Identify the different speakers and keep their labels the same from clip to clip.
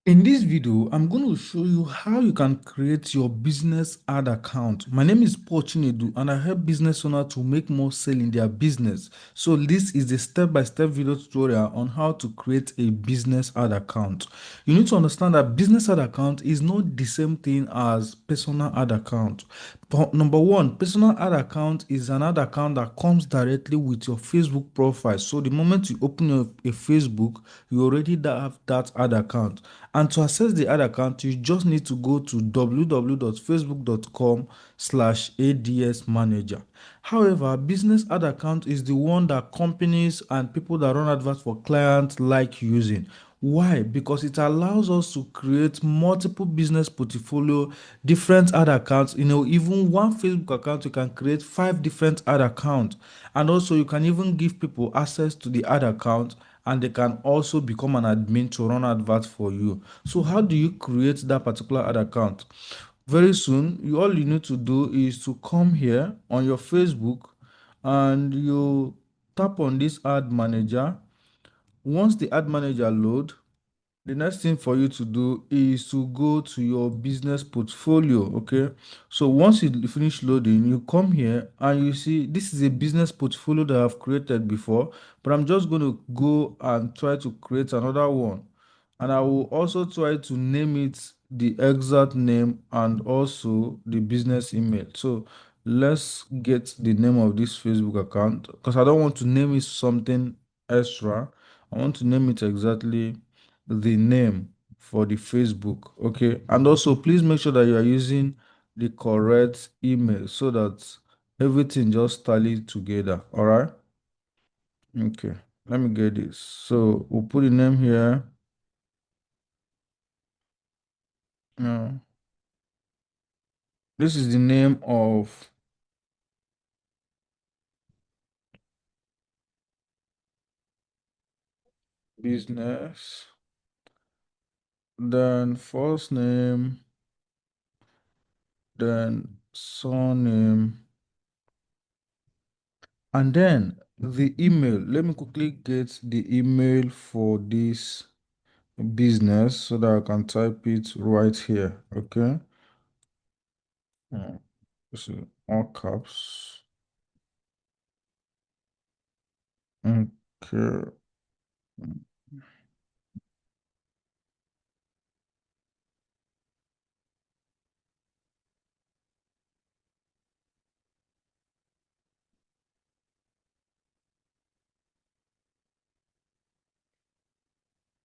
Speaker 1: In this video, I'm going to show you how you can create your business ad account. My name is Paul Chinedu and I help business owners to make more sale in their business. So this is a step-by-step video tutorial on how to create a business ad account. You need to understand that business ad account is not the same thing as personal ad account. Number one, personal ad account is an ad account that comes directly with your Facebook profile. So the moment you open a Facebook, you already have that ad account. And to access the ad account, you just need to go to www.facebook.com/ads manager. However, business ad account is the one that companies and people that run adverts for clients like using. Why? Because it allows us to create multiple business portfolio, different ad accounts. Even one Facebook account, you can create five different ad accounts. And also, you can even give people access to the ad account and they can also become an admin to run adverts for you. So, how do you create that particular ad account? Very soon, all you need to do is to come here on your Facebook and you tap on this ad manager. Once the ad manager load, the next thing for you to do is to go to your business portfolio. Okay, so once you finish loading, you come here and you see this is a business portfolio that I've created before, but I'm just going to go and try to create another one, and I will also try to name it the exact name and also the business email. So let's get the name of this Facebook account because I don't want to name it something extra. I want to name it exactly the name for the Facebook. Okay. And also, please make sure that you are using the correct email so that everything just tallies together. All right. Okay. Let me get this. So we'll put the name here. Now, this is the name of business. Then first name, then surname, and then the email. Let me quickly get the email for this business so that I can type it right here. Okay. This is all caps. Okay.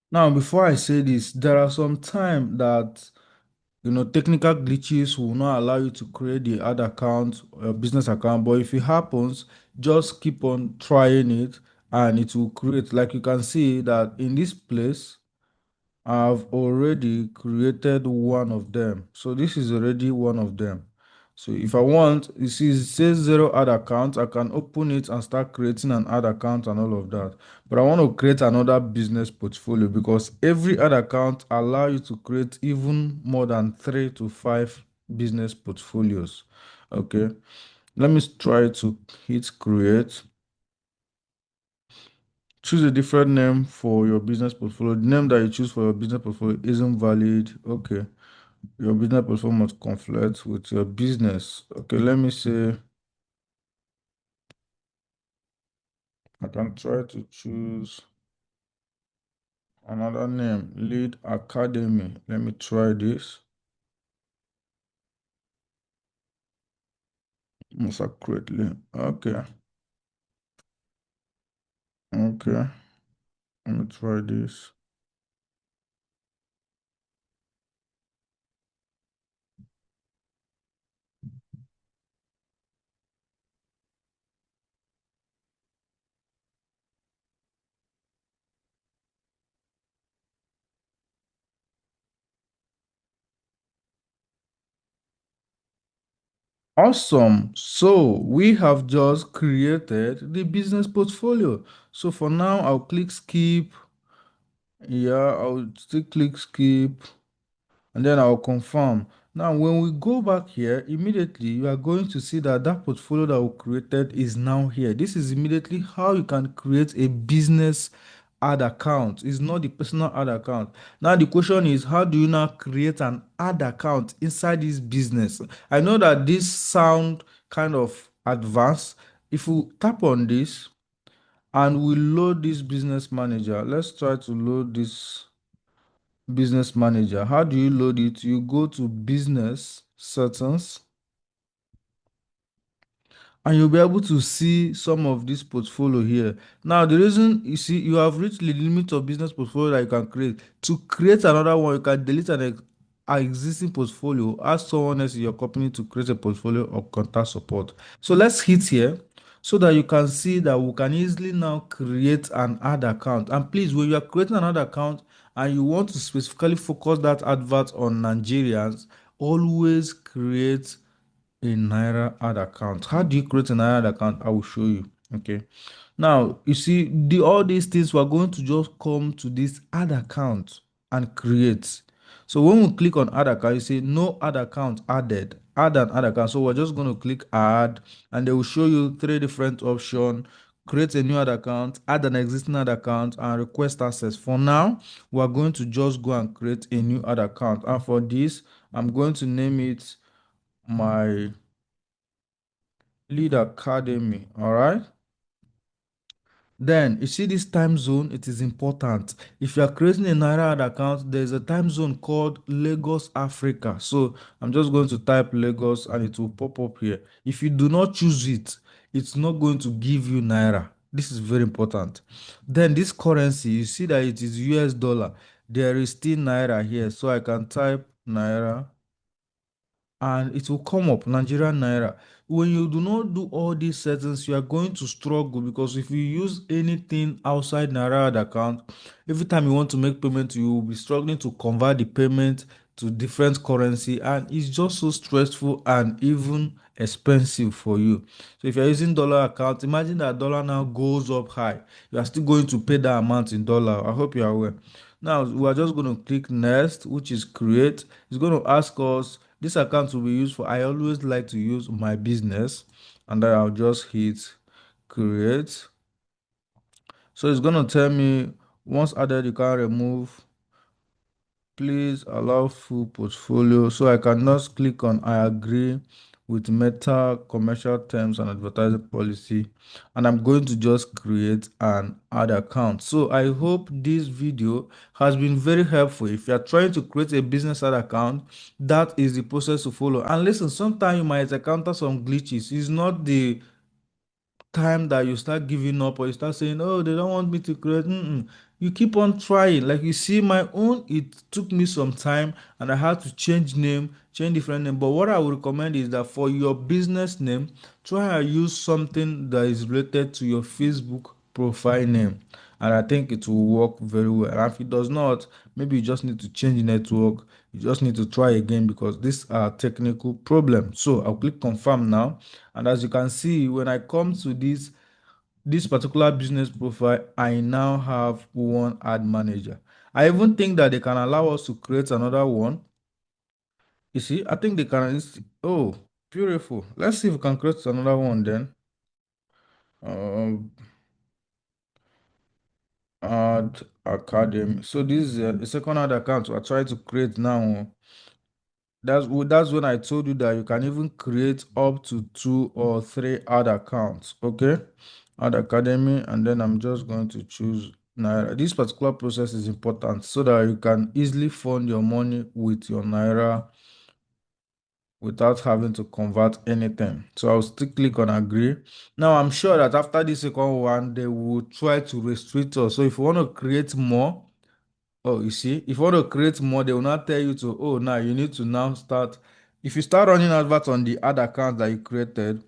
Speaker 1: Now, before I say this, there are some time that technical glitches will not allow you to create the ad account or business account. But if it happens, just keep on trying it and it will create. Like you can see that in this place, I've already created one of them. So this is already one of them. So if I want, you see, it says zero ad account. I can open it and start creating an ad account and all of that. But I want to create another business portfolio because every ad account allow you to create even more than 3 to 5 business portfolios. Okay. Let me try to hit create. Choose a different name for your business portfolio. The name that you choose for your business portfolio isn't valid. Okay. Your business portfolio must conflict with your business. Okay, let me say I can try to choose another name, Lead Academy. Let me try this. Most accurately. Okay. Okay. Let me try this. Awesome. So we have just created the business portfolio. So for now, I'll click skip. Yeah, I'll still click skip. And then I'll confirm. Now, when we go back here, immediately you are going to see that that portfolio that we created is now here. This is immediately how you can create a business ad account. It's not the personal ad account. Now the question is, how do you now create an ad account inside this business? I know that this sound kind of advanced. If we tap on this and we load this business manager, let's try to load this business manager. How do you load it? You go to business settings and you'll be able to see some of this portfolio here. Now, the reason you see you have reached the limit of business portfolio that you can create. To create another one, you can delete an existing portfolio, ask someone else in your company to create a portfolio or contact support. So let's hit here so that you can see that we can easily now create an ad account. And please, when you are creating an ad account and you want to specifically focus that advert on Nigerians, always create a Naira ad account. How do you create a Naira ad account? I will show you. Okay. Now, you see, all these things we're going to just come to this ad account and create. So when we click on add account, you see no ad account added. Add an ad account. So we're just going to click add, and they will show you three different options. Create a new ad account, add an existing ad account, and request access. For now, we're going to just go and create a new ad account. And for this, I'm going to name it my Lead Academy. All right. Then you see this time zone, it is important. If you are creating a Naira ad account, there's a time zone called Lagos, Africa. So I'm just going to type Lagos and it will pop up here. If you do not choose it, it's not going to give you Naira. This is very important. Then this currency, you see that it is US dollar. There is still Naira here. So I can type Naira and it will come up Nigerian Naira. When you do not do all these settings, you are going to struggle because if you use anything outside Naira account, every time you want to make payment, you will be struggling to convert the payment to different currency, and it's just so stressful and even expensive for you. So if you're using dollar account, imagine that dollar now goes up high. You are still going to pay that amount in dollar. I hope you are aware. Now we are just going to click next, which is create. It's going to ask us this account will be used for. I always like to use my business, and then I'll just hit create. So it's going to tell me once added, you can remove. Please allow full portfolio. So I can just click on I agree with Meta commercial terms and advertising policy, and I'm going to just create an ad account. So I hope this video has been very helpful. If you're trying to create a business ad account, that is the process to follow. And listen, sometimes you might encounter some glitches. It's not the time that you start giving up or you start saying, oh, they don't want me to create. You keep on trying. Like you see, my own, it took me some time and I had to change name, change different name. But what I would recommend is that for your business name, try and use something that is related to your Facebook profile name, and I think it will work very well. And if it does not, maybe you just need to change the network. You just need to try again because these are technical problems. So I'll click confirm now, and as you can see, when I come to this particular business profile, I now have one ad manager. I even think that they can allow us to create another one. You see, I think they can. Oh, beautiful. Let's see if we can create another one then. Um, Ad Academy. So this is the second ad account we're trying to create now. That's when I told you that you can even create up to 2 or 3 ad accounts. Okay, Ad Academy, and then I'm just going to choose Naira. This particular process is important so that you can easily fund your money with your Naira without having to convert anything. So I'll still click on agree. Now I'm sure that after this second one, they will try to restrict us. So if you want to create more, oh, you see, if you want to create more, they will not tell you to, oh, now you need to now start. If you start running adverts on the ad account that you created,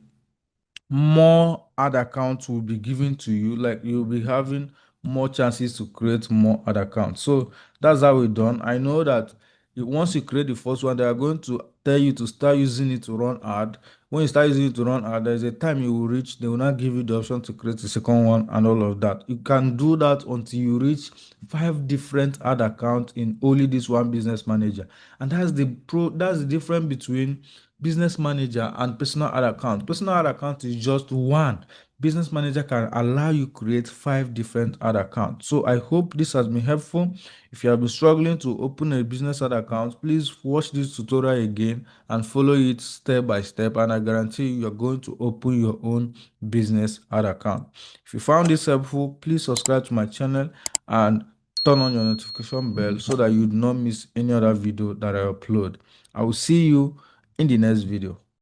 Speaker 1: more ad accounts will be given to you. Like you'll be having more chances to create more ad accounts. So that's how we done. I know that once you create the first one, they are going to tell you to start using it to run ad. When you start using it to run ad, there's a time you will reach. They will not give you the option to create the second one and all of that. You can do that until you reach 5 different ad accounts in only this one business manager. And that's the pro. That's the difference between business manager and personal ad account. Personal ad account is just one. Business Manager can allow you create 5 different ad accounts. So I hope this has been helpful. If you have been struggling to open a business ad account, please watch this tutorial again and follow it step by step, and I guarantee you're going to open your own business ad account. If you found this helpful, please subscribe to my channel and turn on your notification bell so that you do not miss any other video that I upload. I will see you in the next video.